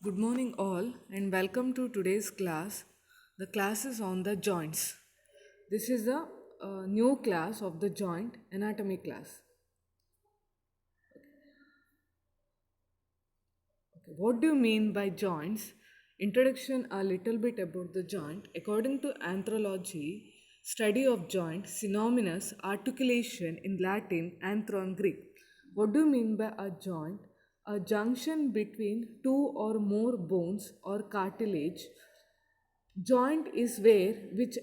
Good morning, all, and welcome to today's class. The class is on the joints. This is a new class of the joint anatomy class. Okay, what do you mean by joints? Introduction a little bit about the joint. According to anthropology, study of joint, synonymous, articulation in Latin, anthron Greek. What do you mean by a joint? A junction between two or more bones or cartilage. Joint is where which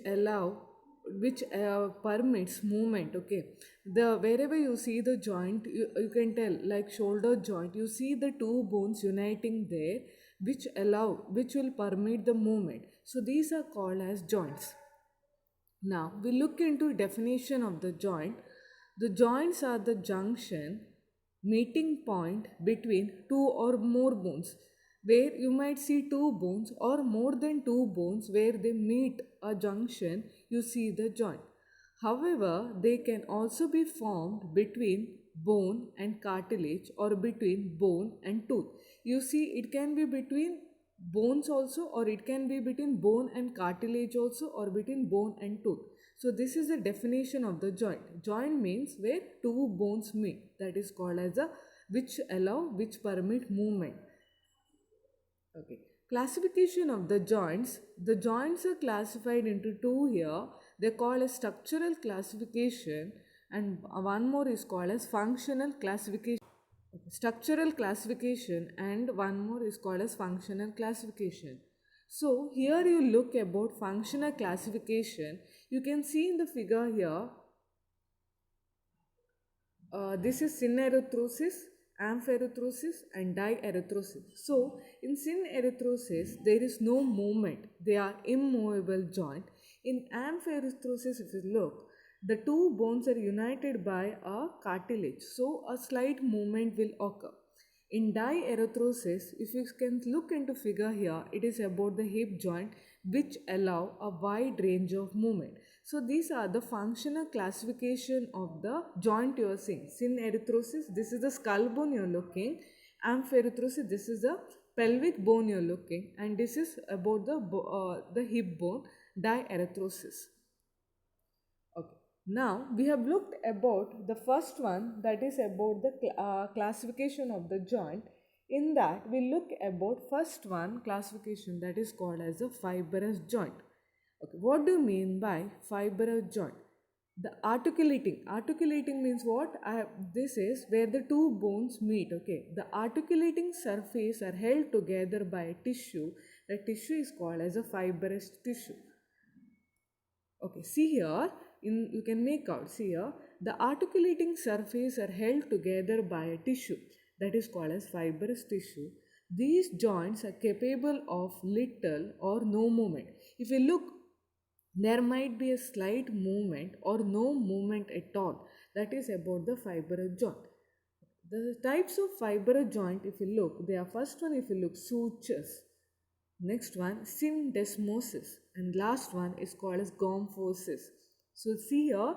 permits movement. Okay, the wherever you see the joint, you can tell, like shoulder joint, you see the two bones uniting there, which will permit the movement. So these are called as joints. Now we look into definition of the joint. The joints are the junction, meeting point between two or more bones, where you might see two bones or more than two bones where they meet a junction, you see the joint. However, they can also be formed between bone and cartilage or between bone and tooth. You see, it can be between bones also, or it can be between bone and cartilage also, or between bone and tooth. So this is the definition of the joint. Joint means where two bones meet, that is called as a which permit movement. Okay. Classification of the joints. The joints are classified into two here. They call as structural classification, and one more is called as functional classification. Okay, structural classification, and one more is called as functional classification. So here you look about functional classification. You can see in the figure here, this is synerythrosis, amphirythrosis, and dierythrosis. So, in synerythrosis, there is no movement; they are immovable joint. In amphirythrosis, if you look, the two bones are united by a cartilage, so a slight movement will occur. In dierythrosis, if you can look into figure here, it is about the hip joint, which allow a wide range of movement. So these are the functional classification of the joint you are seeing. Synerythrosis, this is the skull bone you are looking. Amphirythrosis, this is the pelvic bone you are looking, and this is about the hip bone. Dierythrosis. Okay. Now we have looked about the first one, that is about the classification of the joint. In that we look about first one classification, that is called as a fibrous joint. Okay. What do you mean by fibrous joint? The articulating means what? This is where the two bones meet. Okay, the articulating surface are held together by a tissue. The tissue is called as a fibrous tissue. Okay, see here, you can make out, see here, the articulating surface are held together by a tissue, that is called as fibrous tissue. These joints are capable of little or no movement. If you look, there might be a slight movement or no movement at all. That is about the fibrous joint. The types of fibrous joint, if you look, they are first one, if you look, sutures. Next one, syndesmosis, and last one is called as gomphosis. So see here,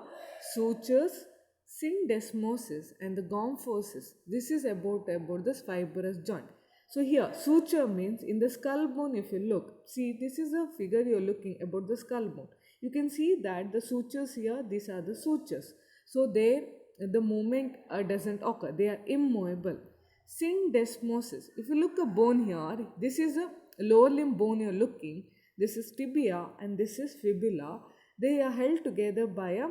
sutures, syndesmosis, and the gomphosis. This is about this fibrous joint. So here, suture means in the skull bone. If you look, see, this is a figure you're looking about the skull bone. You can see that the sutures here, these are the sutures. So there, the movement doesn't occur. They are immovable. Syndesmosis. If you look a bone here, this is a lower limb bone you're looking. This is tibia and this is fibula. They are held together by a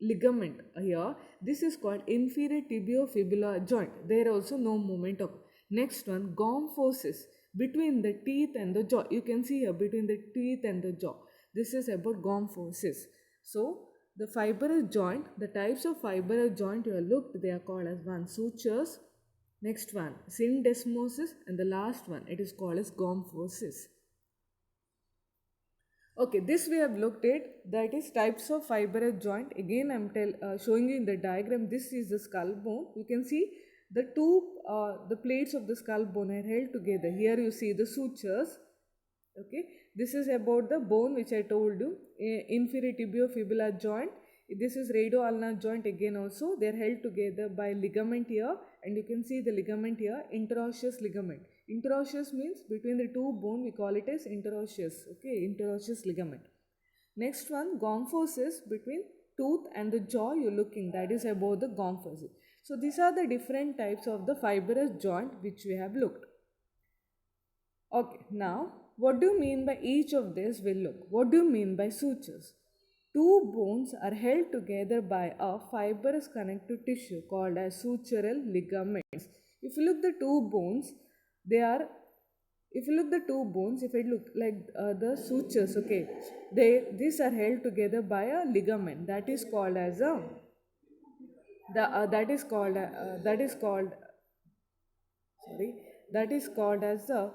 ligament here. This is called inferior tibiofibular joint. There also no movement of. Next one, gomphosis, between the teeth and the jaw. You can see here between the teeth and the jaw. This is about gomphosis. So the fibrous joint, the types of fibrous joint you have looked, they are called as one, sutures. Next one, syndesmosis, and the last one, it is called as gomphosis. Okay, this we have looked at, that is types of fibrous joint. Again, I am showing you in the diagram. This is the skull bone. You can see the plates of the skull bone are held together. Here you see the sutures. Okay, this is about the bone which I told you, inferior tibiofibular joint. This is radio-ulnar joint again also. They are held together by ligament here, and you can see the ligament here, interosseous ligament. Interosseous means between the two bone, we call it as interosseous, okay, interosseous ligament. Next one, gomphosis, between tooth and the jaw you're looking, that is above the gomphosis. So these are the different types of the fibrous joint which we have looked. Okay, now what do you mean by each of this? We'll look. What do you mean by sutures? Two bones are held together by a fibrous connective tissue called as sutural ligaments. If you look the two bones, they are, if you look the two bones, if it look like the sutures, okay, these are held together by a ligament that is called as a, that is called sorry, that is called as the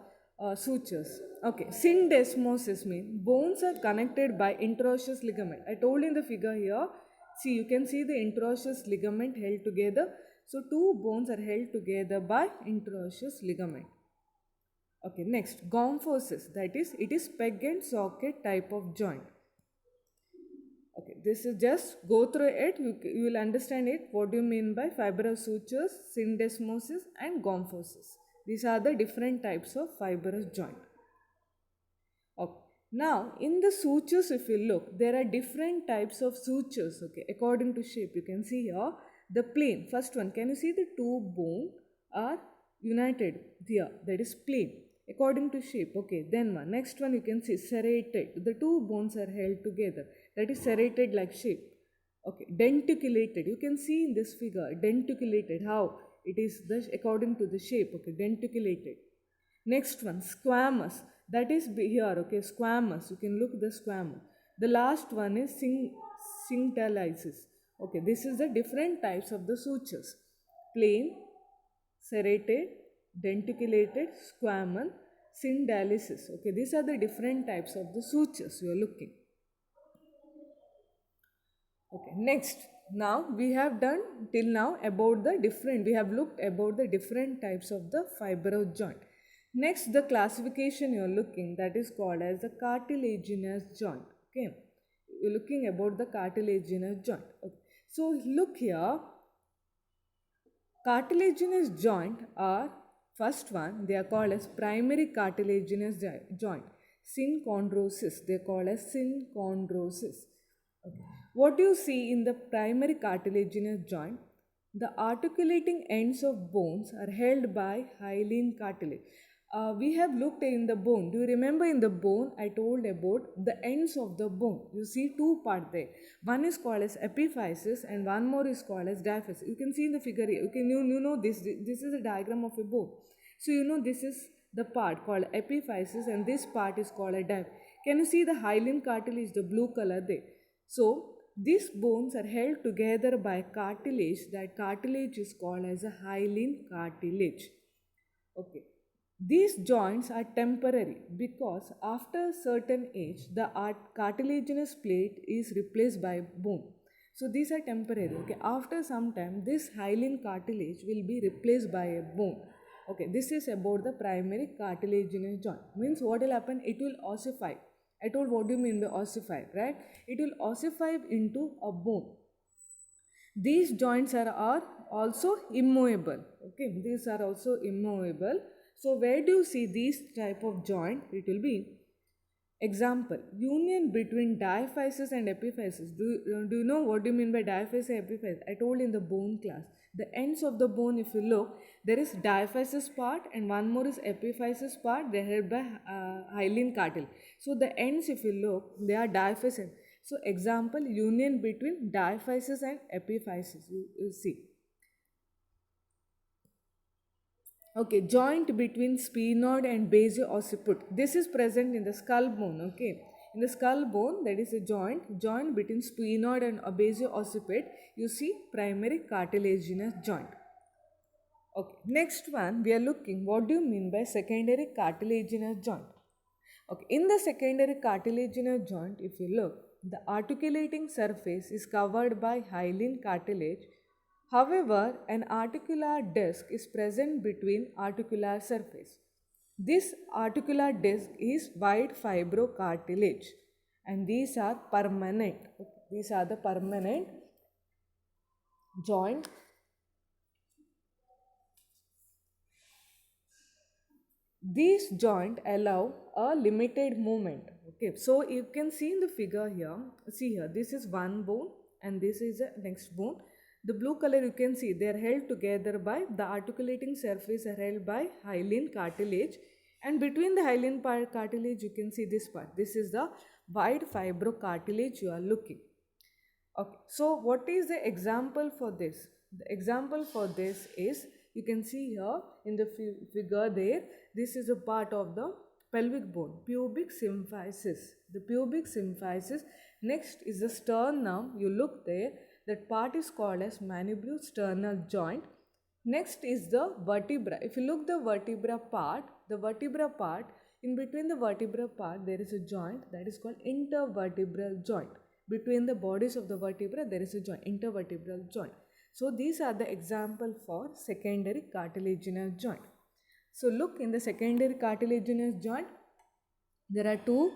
sutures. Okay, syndesmosis means bones are connected by interosseous ligament. I told in the figure here, see, you can see the interosseous ligament held together. So two bones are held together by interosseous ligament. Okay, next, gomphosis, that is, it is peg and socket type of joint. Okay, this is just go through it, you will understand it. What do you mean by fibrous sutures, syndesmosis and gomphosis? These are the different types of fibrous joint. Okay. Now, in the sutures, if you look, there are different types of sutures, okay, according to shape. You can see here, the plane, first one, can you see the two bone are united here, that is plane, according to shape, okay. Then one, next one you can see serrated, the two bones are held together, that is serrated like shape, okay. Denticulated, you can see in this figure, denticulated, how it is according to the shape, okay, denticulated. Next one, squamous, that is here, okay, squamous, you can look the squamous. The last one is synchylasis, okay. This is the different types of the sutures, plain, serrated, denticulated, squamous, synchylasis, okay. These are the different types of the sutures you are looking. Okay, next, now we have done till now about the different, we have looked about the different types of the fibrous joint. Next, the classification you are looking, that is called as the cartilaginous joint, okay. You are looking about the cartilaginous joint, okay. So look here, cartilaginous joint are, first one, they are called as primary cartilaginous joint, synchondrosis, they are called as synchondrosis. Okay. What do you see in the primary cartilaginous joint? The articulating ends of bones are held by hyaline cartilage. We have looked in the bone. Do you remember in the bone I told about the ends of the bone? You see two parts there. One is called as epiphysis and one more is called as diaphysis. You can see in the figure here. You know this is a diagram of a bone. So you know this is the part called epiphysis and this part is called a diaphysis. Can you see the hyaline cartilage, the blue color there? So these bones are held together by cartilage. That cartilage is called as a hyaline cartilage. Okay. These joints are temporary because after a certain age, the cartilaginous plate is replaced by bone. So these are temporary. Okay. After some time, this hyaline cartilage will be replaced by a bone. Okay. This is about the primary cartilaginous joint. Means what will happen? It will ossify. I told what do you mean by ossify, right? It will ossify into a bone. These joints are also immovable. Okay. These are also immovable. So where do you see these type of joint? It will be, example, union between diaphysis and epiphysis. Do you know what do you mean by diaphysis and epiphysis? I told in the bone class. The ends of the bone, if you look, there is diaphysis part and one more is epiphysis part. They are held by hyaline cartilage. So the ends, if you look, they are diaphysis. So example, union between diaphysis and epiphysis. You see. Okay, joint between sphenoid and basio-occiput. This is present in the skull bone, okay. In the skull bone, that is a joint between sphenoid and basio-occiput, you see primary cartilaginous joint. Okay, next one, we are looking, what do you mean by secondary cartilaginous joint? Okay, in the secondary cartilaginous joint, if you look, the articulating surface is covered by hyaline cartilage. However, an articular disc is present between articular surface. This articular disc is white fibrocartilage and these are permanent. These are the permanent joint. These joint allow a limited movement. Okay, so you can see in the figure here. See here, this is one bone and this is the next bone. The blue color you can see they are held together by the articulating surface are held by hyaline cartilage, and between the hyaline cartilage you can see this part. This is the wide fibrocartilage you are looking. Okay, so what is the example for this? The example for this is, you can see here in the figure there, this is a part of the pelvic bone, pubic symphysis. The pubic symphysis. Next is the sternum. You look there, that part is called as mandibulosternal joint. Next is the vertebra. If you look the vertebra part, in between the vertebra part there is a joint that is called intervertebral joint. Between the bodies of the vertebra there is a joint, intervertebral joint. So these are the example for secondary cartilaginous joint. So look, in the secondary cartilaginous joint there are two.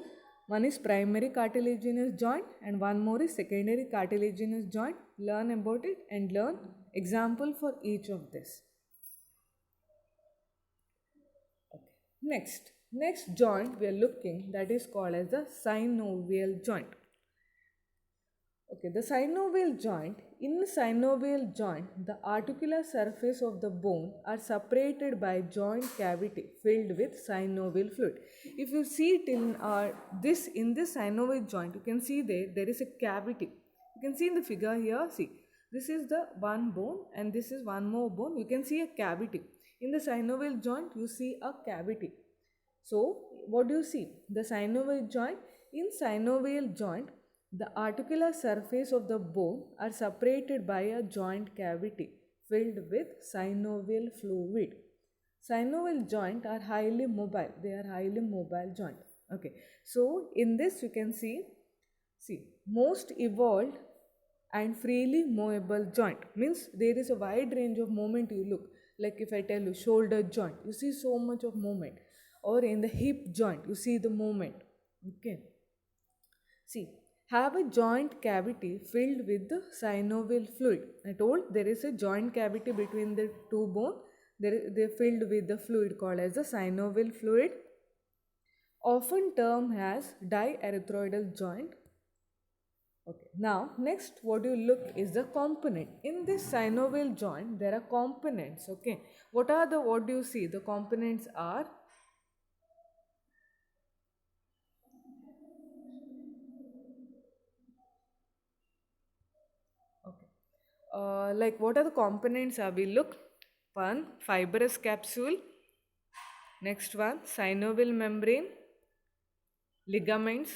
One is primary cartilaginous joint and one more is secondary cartilaginous joint. Learn about it and learn example for each of this. Okay. Next joint we are looking, that is called as the synovial joint. Okay, the synovial joint. In the synovial joint, the articular surface of the bone are separated by joint cavity filled with synovial fluid. If you see it in this synovial joint, you can see there is a cavity. You can see in the figure here. See, this is the one bone and this is one more bone. You can see a cavity. In the synovial joint, you see a cavity. So, what do you see? The synovial joint. In synovial joint, the articular surface of the bone are separated by a joint cavity filled with synovial fluid. Synovial joint are highly mobile. They are highly mobile joint. Okay. So in this you can see most evolved and freely movable joint. Means there is a wide range of movement you look. Like if I tell you shoulder joint, you see so much of movement. Or in the hip joint, you see the movement. Okay. See, have a joint cavity filled with the synovial fluid. I told there is a joint cavity between the two bones. They are filled with the fluid called as the synovial fluid. Often termed as dierythroidal joint. Okay. Now, next what you look is the component. In this synovial joint, there are components. Okay. What do you see? The components are like what are the components are we look? One, fibrous capsule. Next one, synovial membrane, ligaments,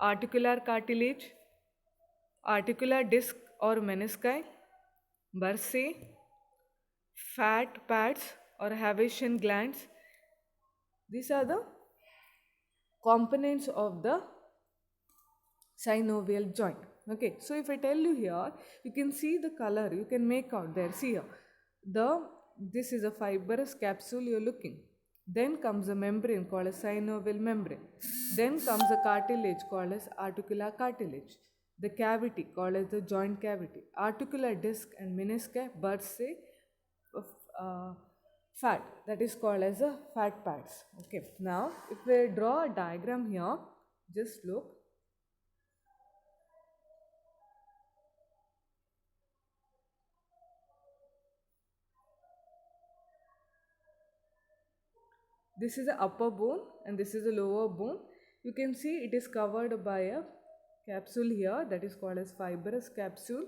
articular cartilage, articular disc or menisci, bursae, fat pads or Haversian glands. These are the components of the synovial joint. Okay, so if I tell you here, you can see the color, you can make out there. See here, this is a fibrous capsule you're looking. Then comes a membrane called a synovial membrane. Then comes a cartilage called as articular cartilage. The cavity called as the joint cavity. Articular disc and menisci, bursae, fat, that is called as the fat pads. Okay, now if we draw a diagram here, just look. This is the upper bone and this is the lower bone. You can see it is covered by a capsule here, that is called as fibrous capsule.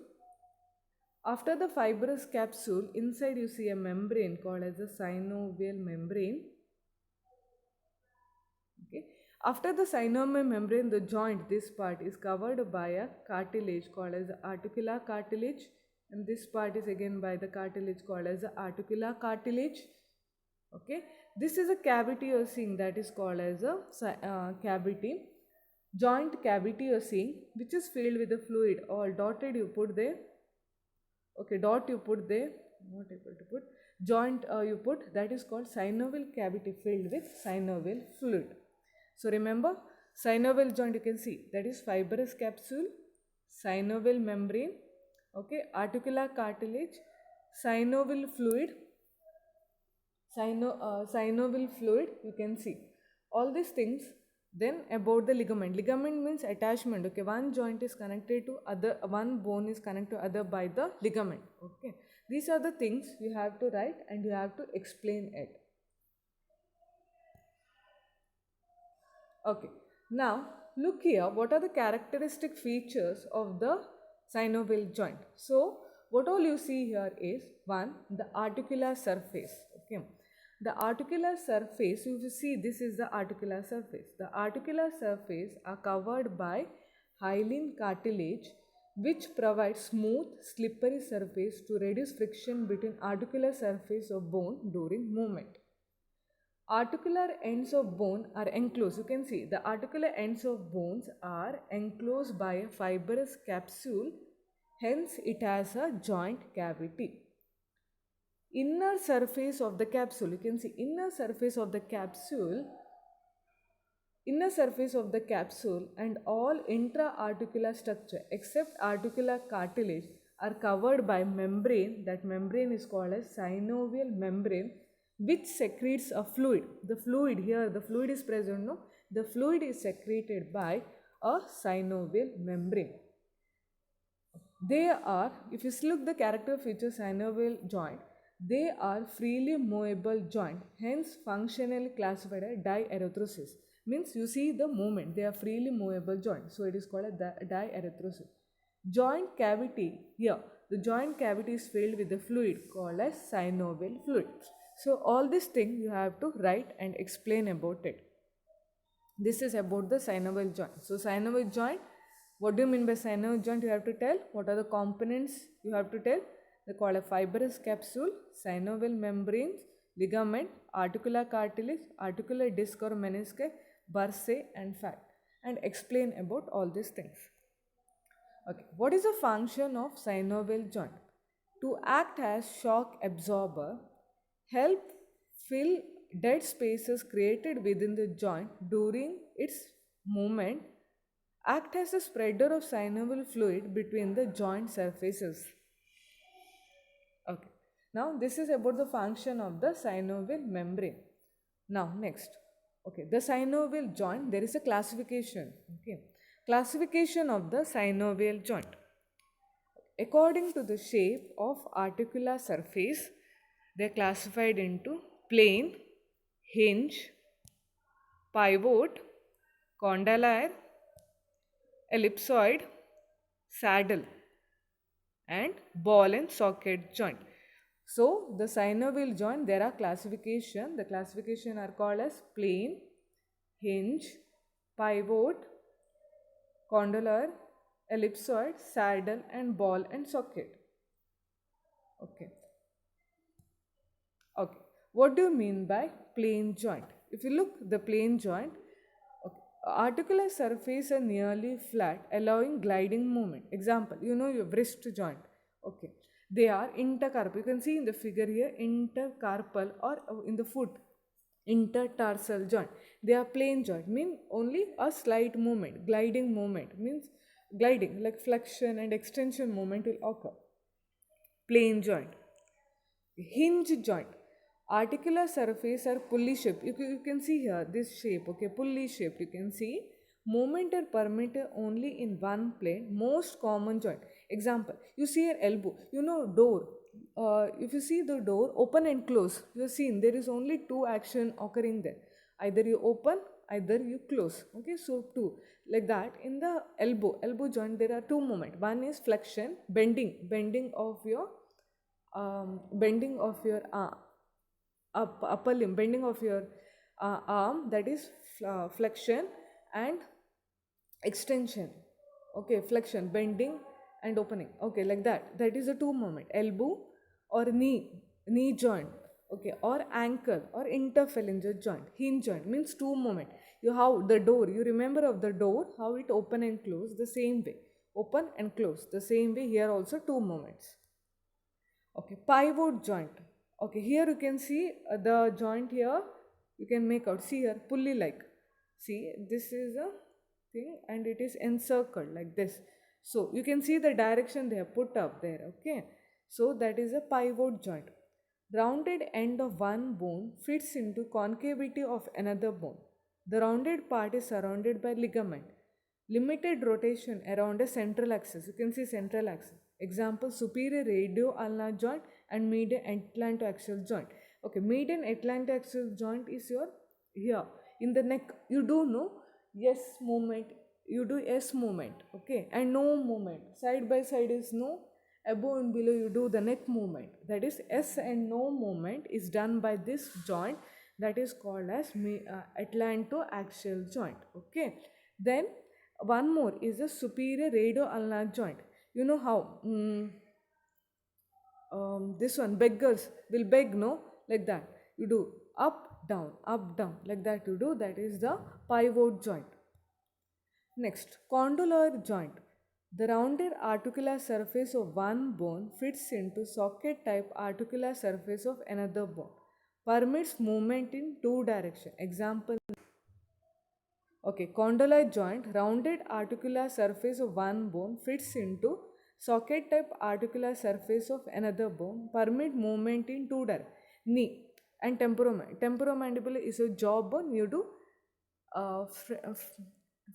After the fibrous capsule, inside you see a membrane called as the synovial membrane. Okay. After the synovial membrane, the joint, this part is covered by a cartilage called as the articular cartilage, and this part is again by the cartilage called as the articular cartilage. Okay, this is a cavity you are seeing, that is called as a cavity, joint cavity you are seeing, which is filled with the fluid. All dotted you put there. Okay, dot you put there, not able to put. Joint you put, that is called synovial cavity filled with synovial fluid. So remember, Synovial joint, you can see, that is fibrous capsule, synovial membrane, okay, articular cartilage, synovial fluid, synovial fluid, you can see all these things. Then about the ligament. Ligament means attachment, okay, one joint is connected to other, one bone is connected to other by the ligament, okay. These are the things you have to write and you have to explain it. Okay, now look here, what are the characteristic features of the synovial joint? So what all you see here is, one, the articular surface, okay. The articular surface, you see, this is the articular surface. The articular surface are covered by hyaline cartilage, which provides smooth, slippery surface to reduce friction between articular surface of bone during movement. Articular ends of bone are enclosed. You can see the articular ends of bones are enclosed by a fibrous capsule, hence it has a joint cavity. Inner surface of the capsule, you can see inner surface of the capsule and all intra-articular structure except articular cartilage are covered by membrane. That membrane is called as synovial membrane, which secretes a fluid. The fluid here, the fluid is present, no? The fluid is secreted by a synovial membrane. They are, if you look the character feature synovial joint, they are freely movable joint, hence functionally classified as dierythrosis. Means you see the movement, they are freely movable joint, so it is called a dierythrosis. Joint cavity, here the joint cavity is filled with the fluid called as synovial fluid. So all these things you have to write and explain about it. This is about the synovial joint. So synovial joint, what do you mean by synovial joint? You have to tell what are the components you have to tell. They call a fibrous capsule, synovial membranes, ligament, articular cartilage, articular disc or meniscus, bursae and fat, and explain about all these things. Okay, what is the function of synovial joint? To act as shock absorber, help fill dead spaces created within the joint during its movement, act as a spreader of synovial fluid between the joint surfaces. Okay, now this is about the function of the synovial membrane. Now next, okay, the synovial joint, there is a classification, okay, classification of the synovial joint. According to the shape of articular surface, they are classified into plane, hinge, pivot, condylar, ellipsoid, saddle, and ball and socket joint. So the synovial joint, there are classification. The classification are called as plane, hinge, pivot, condylar, ellipsoid, saddle, and ball and socket. Okay. Okay. What do you mean by plane joint? If you look the plane joint, okay, articular surface are nearly flat, allowing gliding movement. Example, you know your wrist joint. Okay. They are intercarpal. You can see in the figure here, intercarpal, or in the foot, intertarsal joint. They are plane joint, mean only a slight movement. Gliding movement means gliding, like flexion and extension movement will occur. Plane joint. Hinge joint. Articular surface are pulley shape. You can see here this shape, okay, pulley shape. You can see movement are permitted only in one plane. Most common joint. Example, you see your elbow. You know door. If you see the door open and close, you have seen there is only two action occurring there. Either you open, either you close. Okay, so two like that. In the elbow joint, there are two movement. One is flexion, bending of your upper limb, bending of your arm, that is flexion, and extension, okay, flexion, bending and opening, okay, like that is a two movement. Elbow or knee joint, okay, or ankle or interphalangeal joint. Hinge joint means two movement. You how the door, you remember of the door, how it open and close, the same way, open and close, the same way here also two movements. Okay, pivot joint. Okay, here you can see the joint here, you can make out, see here, pulley like. See, this is a thing and it is encircled like this. So you can see the direction they have put up there. Okay, so that is a pivot joint. Rounded end of one bone fits into concavity of another bone. The rounded part is surrounded by ligament. Limited rotation around a central axis. You can see central axis. Example, superior radio-ulnar joint and median atlantoaxial joint. Okay, median atlantoaxial joint is your here in the neck. You do know yes movement. You do S movement. Okay, and no movement. Side by side is no. Above and below you do the neck movement. That is S and no movement is done by this joint. That is called as atlantoaxial joint. Okay, then one more is the superior radio-ulnar joint. You know how this one beggars will beg, no, like that. You do up down, like that you do. That is the pivot joint. Next, condylar joint. The rounded articular surface of one bone fits into socket-type articular surface of another bone. Permits movement in two directions. Example. Okay, condylar joint, rounded articular surface of one bone fits into socket type articular surface of another bone, permit movement in two directions. Knee and temporomandibular is a jaw bone. You do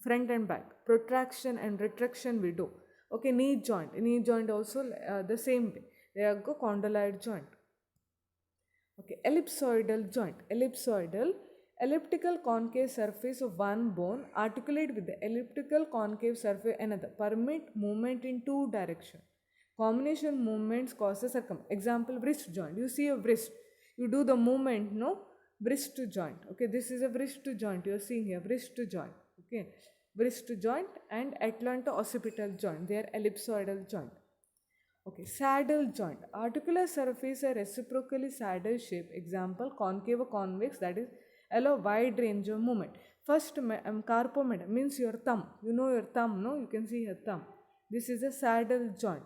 front and back, protraction and retraction we do. Okay, knee joint also the same way. They are go condylar joint. Okay, ellipsoidal joint. Elliptical concave surface of one bone articulate with the elliptical concave surface another. Permit movement in two directions. Combination movements causes circum. Example, wrist joint. You see a wrist. You do the movement, no? Wrist joint. Okay, this is a wrist joint. You are seeing here, wrist joint. Okay, wrist joint and atlanto-occipital joint. They are ellipsoidal joint. Okay, saddle joint. Articular surface are reciprocally saddle shape. Example, concave or convex, that is allow wide range of movement. First, carpometa means your thumb. You know your thumb, no? You can see your thumb. This is a saddle joint.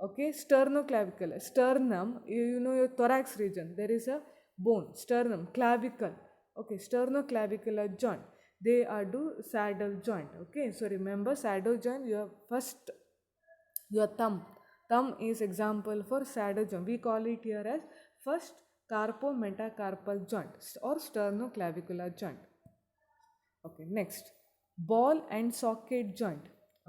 Okay, sternoclavicular. Sternum, you know your thorax region. There is a bone, sternum, clavicle. Okay, sternoclavicular joint. They are do saddle joint. Okay, so remember saddle joint, your first, your thumb. Thumb is example for saddle joint. We call it here as first carpometacarpal joint or sternoclavicular joint. Okay, next, ball and socket joint.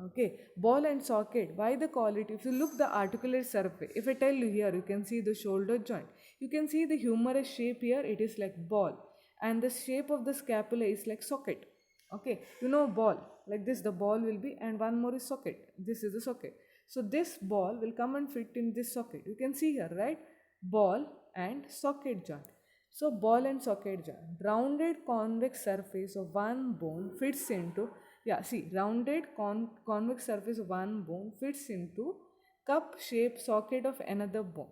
Okay, ball and socket. Why they call it? If you look the articulate surface, if I tell you here, you can see the shoulder joint. You can see the humerus shape here. It is like ball, and the shape of the scapula is like socket. Okay, you know ball like this. The ball will be, and one more is socket. This is the socket. So this ball will come and fit in this socket. You can see here, right? Ball and socket joint. So ball and socket joint. Rounded convex surface of one bone fits into, yeah, see, rounded convex surface of one bone fits into cup shaped socket of another bone.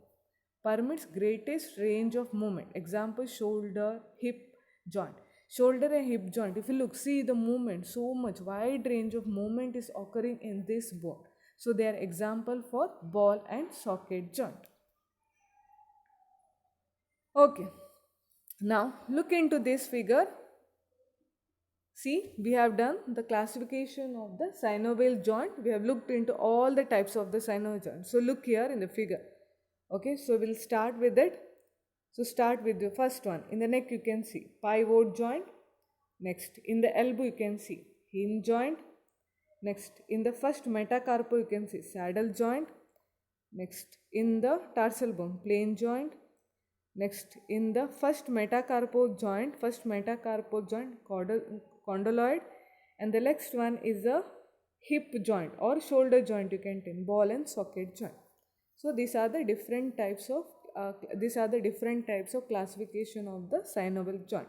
Permits greatest range of movement. Example, shoulder, hip joint. Shoulder and hip joint. If you look, see the movement, so much wide range of movement is occurring in this bone. So they are example for ball and socket joint. Okay, now look into this figure. See, we have done the classification of the synovial joint. We have looked into all the types of the synovial joint. So look here in the figure. Okay, so we'll start with it. So start with the first one. In the neck you can see pivot joint. Next, in the elbow you can see hinge joint. Next, in the first metacarpal you can see saddle joint. Next, in the tarsal bone plane joint. Next, in the first metacarpal joint, condyloid, and the next one is a hip joint or shoulder joint. You can take ball and socket joint. So these are the different types of classification of the synovial joint: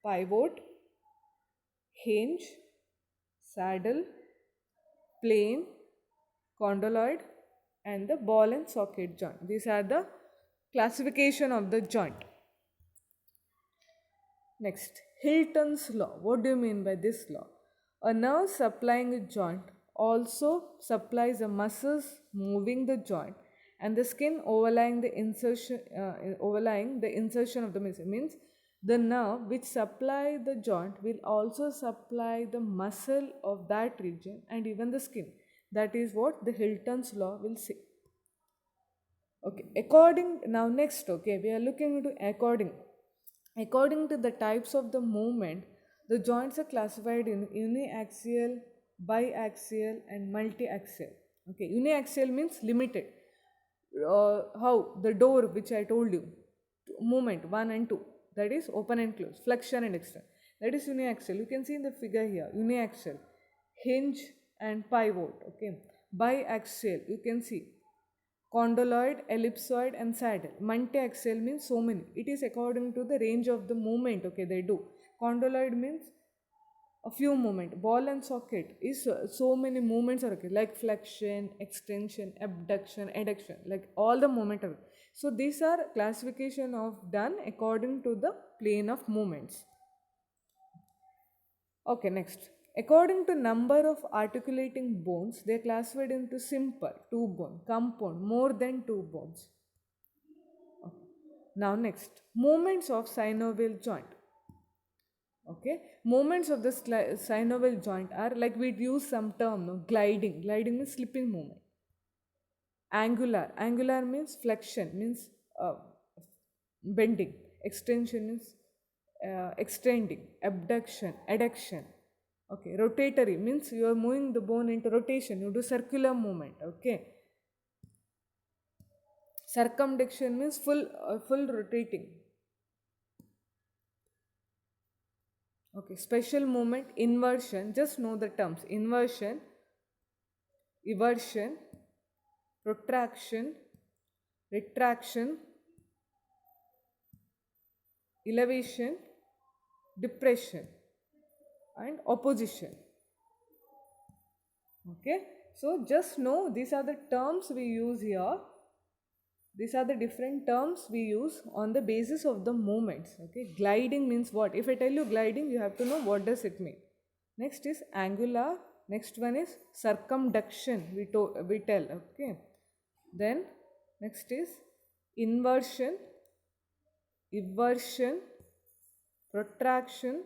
pivot, hinge, saddle, plane, condyloid, and the ball and socket joint. These are the classification of the joint. Next, Hilton's law. What do you mean by this law? A nerve supplying a joint also supplies the muscles moving the joint and the skin overlying the insertion of the muscle. Means The nerve which supply the joint will also supply the muscle of that region and even the skin. That is what the Hilton's law will say. Okay, according now next, okay, we are looking into according to the types of the movement, the joints are classified in uniaxial, biaxial, and multiaxial. Okay, uniaxial means limited. How the door which I told you, movement 1 and 2, that is open and close, flexion and extension. That is uniaxial. You can see in the figure here, uniaxial, hinge and pivot. Okay, biaxial, you can see condyloid, ellipsoid, and saddle. Multi-axial means so many. It is according to the range of the movement. Okay, they do. Condyloid means a few movement. Ball and socket is so many movements are okay, like flexion, extension, abduction, adduction, like all the movement are. So these are classification of done according to the plane of movements. Okay, next. According to number of articulating bones, they are classified into simple, 2 bone, compound, more than 2 bones. Okay. Now next, movements of synovial joint. Okay, movements of the synovial joint are like we use some term, no, gliding. Gliding means slipping movement. Angular means flexion, means bending. Extension means extending. Abduction, adduction. Okay, rotatory means you are moving the bone into rotation, you do circular movement. Okay, circumduction means full rotating. Okay, special movement, inversion, just know the terms: inversion, eversion, protraction, retraction, elevation, depression, and opposition. Okay, so just know these are the terms we use here. These are the different terms we use on the basis of the movements. Okay, gliding means what? If I tell you gliding, you have to know what does it mean. Next is angular. Next one is circumduction. We tell. Okay, then next is inversion, eversion, protraction,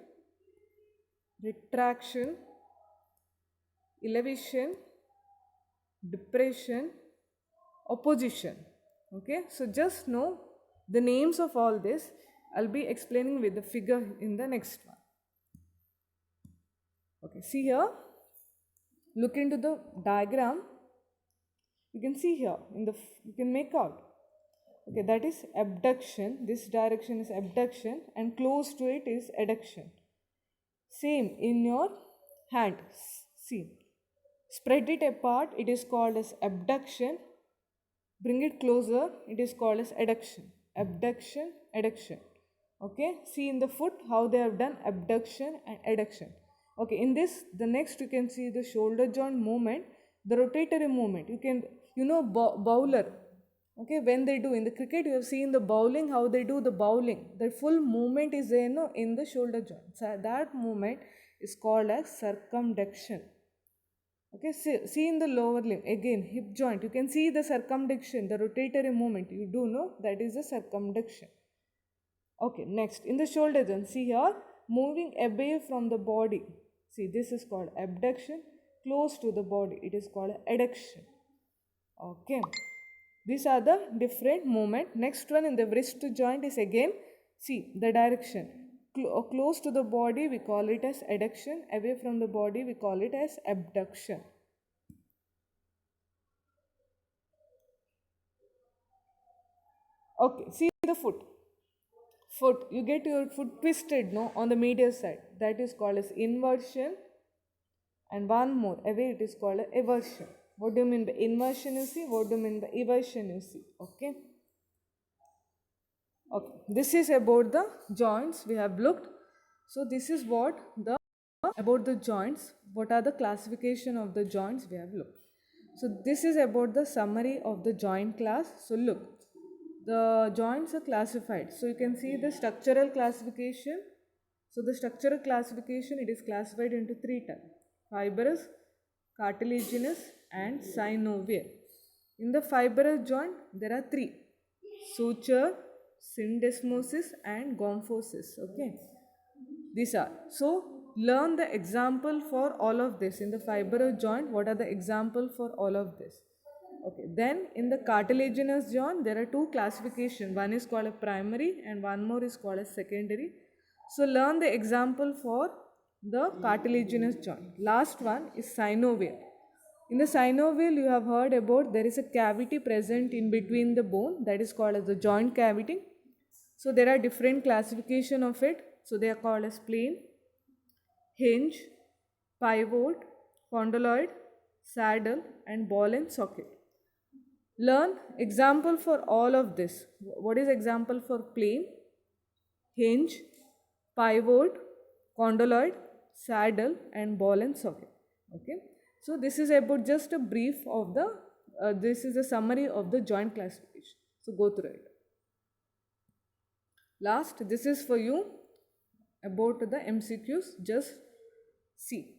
retraction, elevation, depression, opposition. Okay, so just know the names of all this. I'll be explaining with the figure in the next one. Okay, see here, look into the diagram. You can see here you can make out. Okay, that is abduction. This direction is abduction, and close to it is adduction. Same in your hand. See, spread it apart, it is called as abduction. Bring it closer, it is called as adduction. Abduction, adduction. Okay, see in the foot how they have done abduction and adduction. Okay, in this, the next you can see the shoulder joint movement, the rotatory movement. You can, bowler. Okay, when they do in the cricket, you have seen the bowling, how they do the bowling. The full movement is there, in the shoulder joint. So that movement is called as circumduction. Okay, see in the lower limb, again hip joint, you can see the circumduction, the rotatory movement, you do know that is the circumduction. Okay, next in the shoulder joint, see here, moving away from the body, see this is called abduction, close to the body, it is called adduction. Okay, these are the different movement. Next one in the wrist joint is again, see the direction, close to the body we call it as adduction, away from the body we call it as abduction. Okay, see the foot. You get your foot twisted, no, on the medial side. That is called as inversion. And one more, away it is called eversion. What do you mean by inversion you see? What do you mean by eversion you see? Okay. Okay, this is about the joints we have looked. So this is what about the joints, what are the classification of the joints we have looked. So this is about the summary of the joint class. So look, the joints are classified. So you can see the structural classification. So the structural classification, it is classified into 3 types: fibrous, cartilaginous, and synovial. In the fibrous joint, there are 3: suture, syndesmosis and gomphosis. Okay, these are. So learn the example for all of this in the fibrous joint. What are the example for all of this? Okay, then in the cartilaginous joint there are two classification. One is called a primary and one more is called a secondary. So learn the example for the cartilaginous joint. Last one is synovial. In the synovial you have heard about there is a cavity present in between the bone, that is called as the joint cavity. So there are different classification of it. So they are called as plane, hinge, pivot, condyloid, saddle and ball and socket. Learn example for all of this. What is example for plane, hinge, pivot, condyloid, saddle and ball and socket? Okay. So this is about just a brief of the, this is a summary of the joint classification. So go through it. Last, this is for you about the MCQs. Just see.